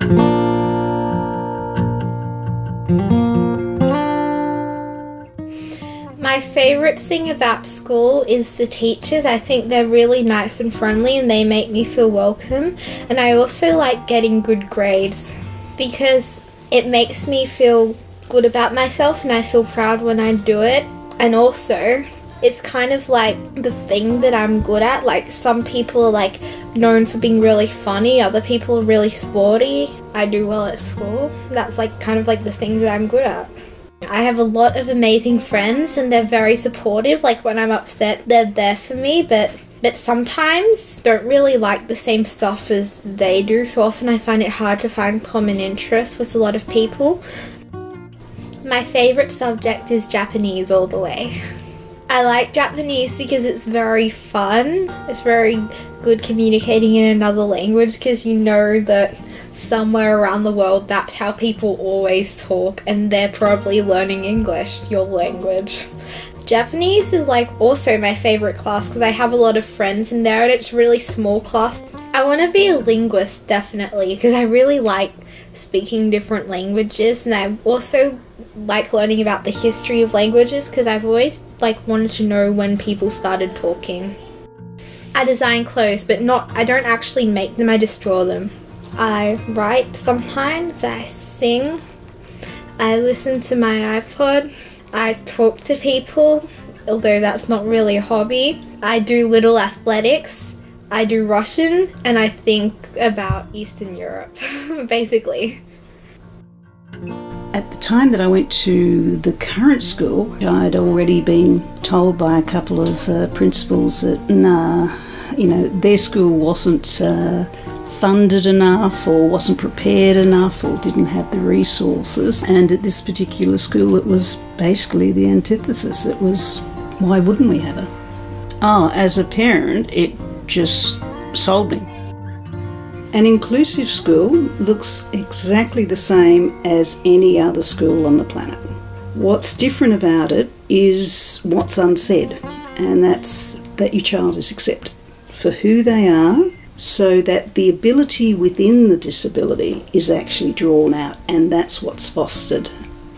My favourite thing about school is the teachers. I think they're really nice and friendly and they make me feel welcome. And I also like getting good grades because it makes me feel good about myself and I feel proud when I do it. And also, it's kind of like the thing that I'm good at. Like, some people are like known for being really funny, other people are really sporty. I do well at school. That's like kind of like the things that I'm good at. I have a lot of amazing friends and they're very supportive. Like, when I'm upset, they're there for me, but sometimes don't really like the same stuff as they do. So often I find it hard to find common interests with a lot of people. My favourite subject is Japanese all the way. I like Japanese because it's very fun. It's very good communicating in another language because you know that somewhere around the world that's how people always talk and they're probably learning English, your language. Japanese is like also my favourite class because I have a lot of friends in there and it's a really small class. I want to be a linguist definitely because I really like speaking different languages, and I also like learning about the history of languages because I've always wanted to know when people started talking. I design clothes, but I don't actually make them, I just draw them. I write sometimes, I sing, I listen to my iPod, I talk to people, although that's not really a hobby. I do little athletics, I do Russian, and I think about Eastern Europe, basically. At the time that I went to the current school, I'd already been told by a couple of principals that, their school wasn't funded enough or wasn't prepared enough or didn't have the resources. And at this particular school, it was basically the antithesis. It was, why wouldn't we have it? As a parent, it just sold me. An inclusive school looks exactly the same as any other school on the planet. What's different about it is what's unsaid, and that's that your child is accepted for who they are, so that the ability within the disability is actually drawn out, and that's what's fostered.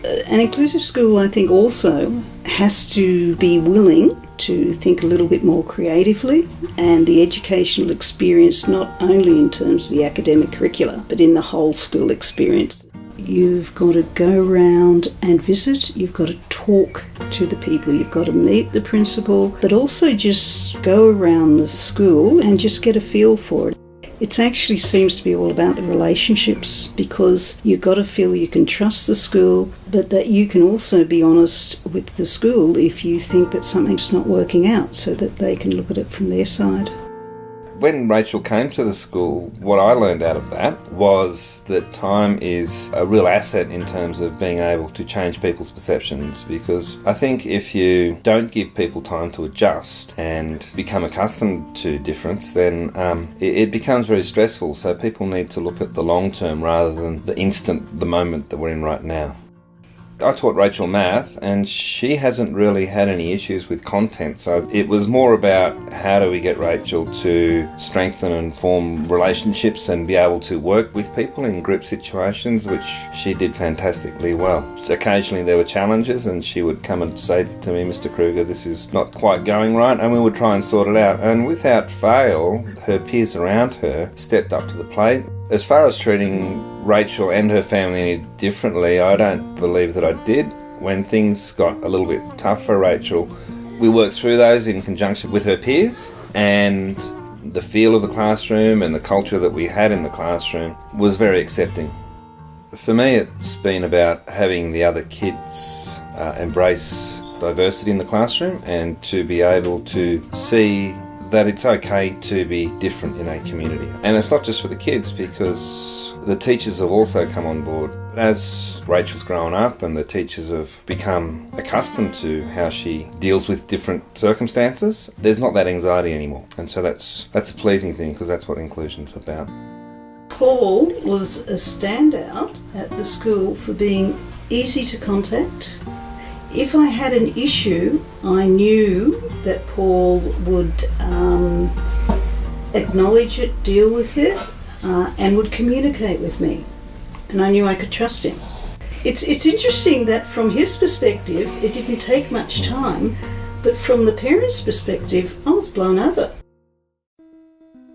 An inclusive school, I think, also has to be willing to think a little bit more creatively, and the educational experience, not only in terms of the academic curricula, but in the whole school experience. You've got to go around and visit, you've got to talk to the people, you've got to meet the principal, but also just go around the school and just get a feel for it. It actually seems to be all about the relationships, because you've got to feel you can trust the school, but that you can also be honest with the school if you think that something's not working out, so that they can look at it from their side. When Rachel came to the school, what I learned out of that was that time is a real asset in terms of being able to change people's perceptions, because I think if you don't give people time to adjust and become accustomed to difference, then it becomes very stressful. So people need to look at the long term rather than the instant, the moment that we're in right now. I taught Rachel math and she hasn't really had any issues with content, so it was more about how do we get Rachel to strengthen and form relationships and be able to work with people in group situations, which she did fantastically well. Occasionally there were challenges and she would come and say to me, Mr. Kruger, this is not quite going right, and we would try and sort it out, and without fail her peers around her stepped up to the plate. As far as treating Rachel and her family any differently, I don't believe that I did. When things got a little bit tough for Rachel, we worked through those in conjunction with her peers, and the feel of the classroom and the culture that we had in the classroom was very accepting. For me, it's been about having the other kids embrace diversity in the classroom and to be able to see that it's okay to be different in a community. And it's not just for the kids, because the teachers have also come on board. As Rachel's grown up and the teachers have become accustomed to how she deals with different circumstances, there's not that anxiety anymore. And so that's a pleasing thing, because that's what inclusion's about. Paul was a standout at the school for being easy to contact. If I had an issue, I knew that Paul would acknowledge it, deal with it, and would communicate with me. and I knew I could trust him. It's interesting that from his perspective, it didn't take much time, but from the parents' perspective, I was blown over.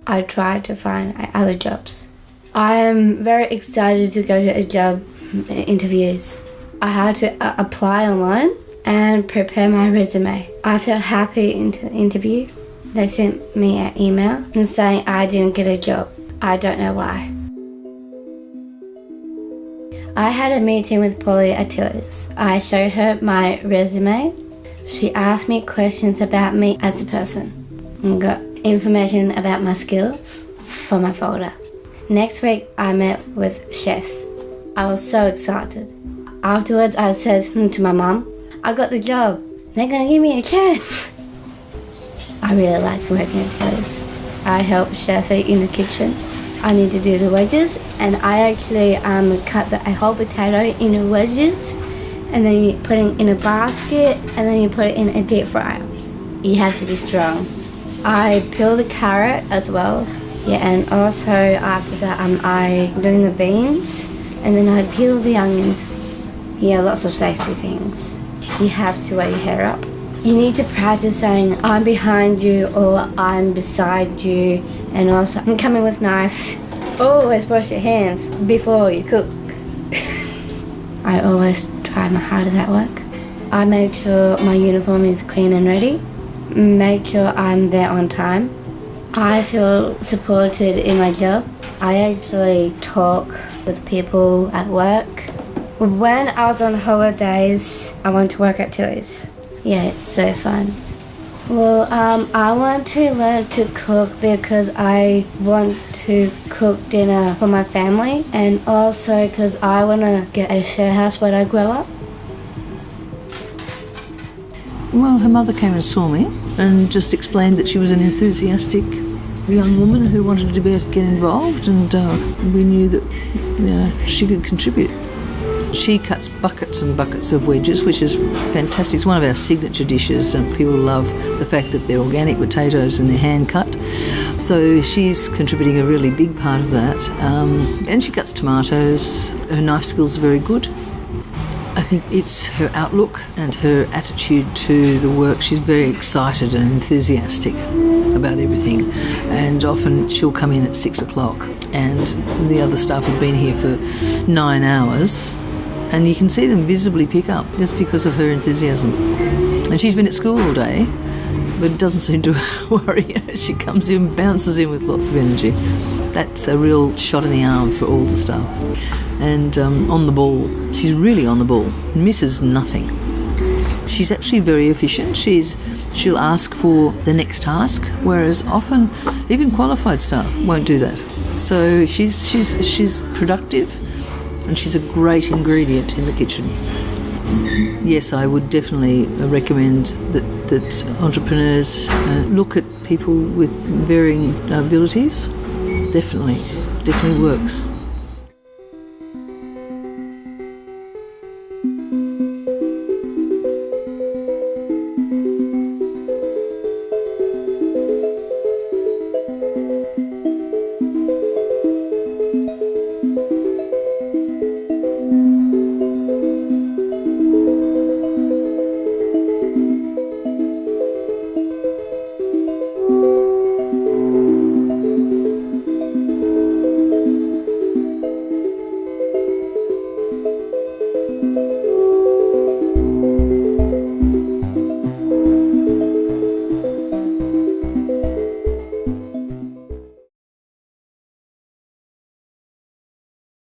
I tried to find other jobs. I am very excited to go to a job interviews. I had to apply online and prepare my resume. I felt happy in the interview. They sent me an email and saying I didn't get a job. I don't know why. I had a meeting with Polly at Tilly's. I showed her my resume. She asked me questions about me as a person and got information about my skills from my folder. Next week, I met with Chef. I was so excited. Afterwards, I said to my mum, I got the job. They're going to give me a chance. I really like working at Tilly's. I help Chef in the kitchen. I need to do the wedges, and I actually cut a whole potato into wedges, and then you put it in a basket, and then you put it in a deep fryer. You have to be strong. I peel the carrot as well, yeah, and also after that I doing the beans, and then I peel the onions. Yeah, lots of safety things. You have to wear your hair up. You need to practice saying, I'm behind you or I'm beside you, and also I'm coming with knife. Always wash your hands before you cook. I always try my hardest at work. I make sure my uniform is clean and ready. Make sure I'm there on time. I feel supported in my job. I actually talk with people at work. When I was on holidays, I went to work at Tilly's. Yeah, it's so fun. Well, I want to learn to cook because I want to cook dinner for my family, and also because I want to get a share house when I grow up. Well, her mother came and saw me and just explained that she was an enthusiastic young woman who wanted to get involved, and we knew that she could contribute. She cuts buckets and buckets of wedges, which is fantastic. It's one of our signature dishes, and people love the fact that they're organic potatoes and they're hand cut. So she's contributing a really big part of that. And she cuts tomatoes. Her knife skills are very good. I think it's her outlook and her attitude to the work. She's very excited and enthusiastic about everything, and often she'll come in at 6 o'clock and the other staff have been here for 9 hours, and you can see them visibly pick up just because of her enthusiasm. And she's been at school all day, but it doesn't seem to worry her. She comes in, bounces in with lots of energy. That's a real shot in the arm for all the staff. And on the ball, she's really on the ball, misses nothing. She's actually very efficient. She'll ask for the next task, whereas often even qualified staff won't do that. So she's productive, and she's a great ingredient in the kitchen. Yes, I would definitely recommend that entrepreneurs look at people with varying abilities. Definitely works.